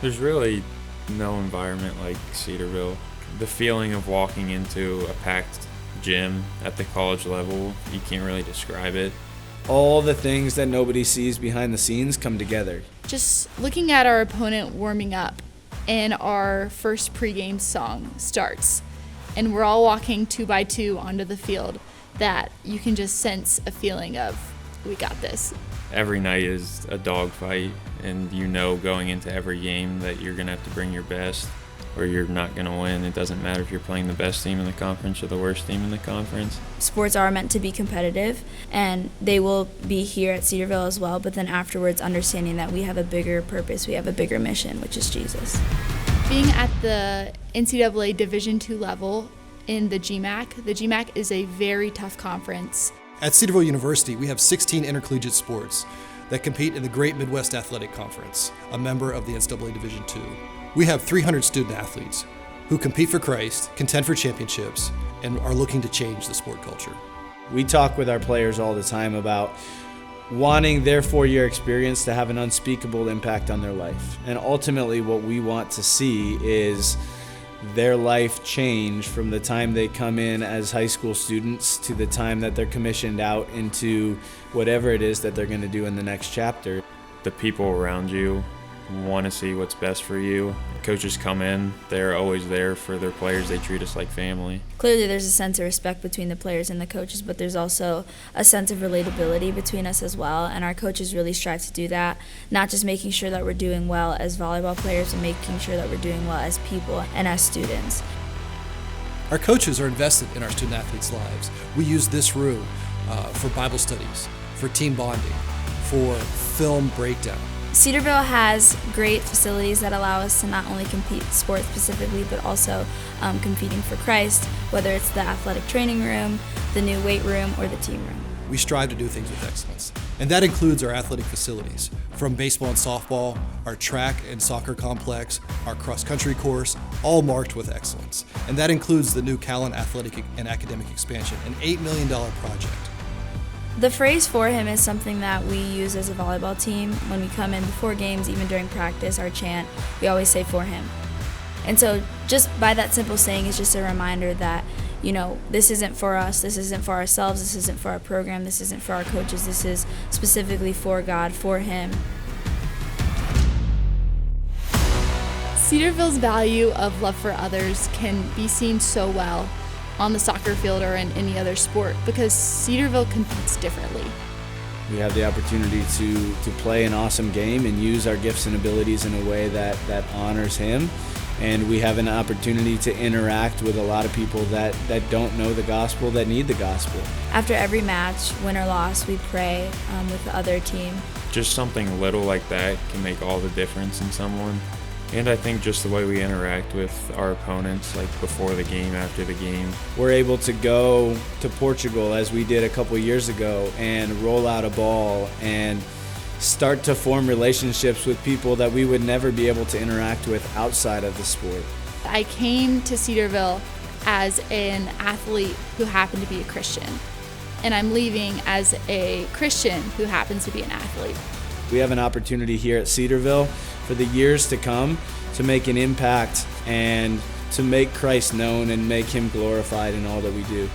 There's really no environment like Cedarville. The feeling of walking into a packed gym at the college level, you can't really describe it. All the things that nobody sees behind the scenes come together. Just looking at our opponent warming up and our first pregame song starts, and we're all walking 2 by 2 onto the field, that you can just sense a feeling of, we got this. Every night is a dogfight, and you know going into every game that you're going to have to bring your best or you're not going to win. It doesn't matter if you're playing the best team in the conference or the worst team in the conference. Sports are meant to be competitive, and they will be here at Cedarville as well, but then afterwards understanding that we have a bigger purpose, we have a bigger mission, which is Jesus. Being at the NCAA Division II level in the GMAC is a very tough conference. At Cedarville University, we have 16 intercollegiate sports that compete in the Great Midwest Athletic Conference, a member of the NCAA Division II. We have 300 student athletes who compete for Christ, contend for championships, and are looking to change the sport culture. We talk with our players all the time about wanting their 4-year experience to have an unspeakable impact on their life. And ultimately what we want to see is their life change from the time they come in as high school students to the time that they're commissioned out into whatever it is that they're going to do in the next chapter. The people around you want to see what's best for you. Coaches come in, they're always there for their players. They treat us like family. Clearly there's a sense of respect between the players and the coaches, but there's also a sense of relatability between us as well, and our coaches really strive to do that, not just making sure that we're doing well as volleyball players, but making sure that we're doing well as people and as students. Our coaches are invested in our student athletes' lives. We use this room for Bible studies, for team bonding, for film breakdown. Cedarville has great facilities that allow us to not only compete sports specifically, but also competing for Christ, whether it's the athletic training room, the new weight room, or the team room. We strive to do things with excellence, and that includes our athletic facilities, from baseball and softball, our track and soccer complex, our cross-country course, all marked with excellence. And that includes the new Callan athletic and academic expansion, an $8 million project. The phrase "for him" is something that we use as a volleyball team. When we come in before games, even during practice, our chant, we always say "for him." And so just by that simple saying is just a reminder that, you know, this isn't for us, this isn't for ourselves, this isn't for our program, this isn't for our coaches, this is specifically for God, for him. Cedarville's value of love for others can be seen so well on the soccer field or in any other sport, because Cedarville competes differently. We have the opportunity to play an awesome game and use our gifts and abilities in a way that honors him. And we have an opportunity to interact with a lot of people that don't know the gospel, that need the gospel. After every match, win or loss, we pray with the other team. Just something little like that can make all the difference in someone. And I think just the way we interact with our opponents, like before the game, after the game. We're able to go to Portugal, as we did a couple years ago, and roll out a ball and start to form relationships with people that we would never be able to interact with outside of the sport. I came to Cedarville as an athlete who happened to be a Christian, and I'm leaving as a Christian who happens to be an athlete. We have an opportunity here at Cedarville for the years to come to make an impact and to make Christ known and make him glorified in all that we do.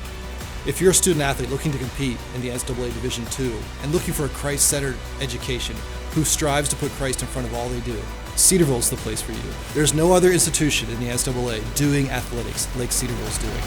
If you're a student athlete looking to compete in the NCAA Division II and looking for a Christ-centered education who strives to put Christ in front of all they do, Cedarville's the place for you. There's no other institution in the NCAA doing athletics like Cedarville's doing.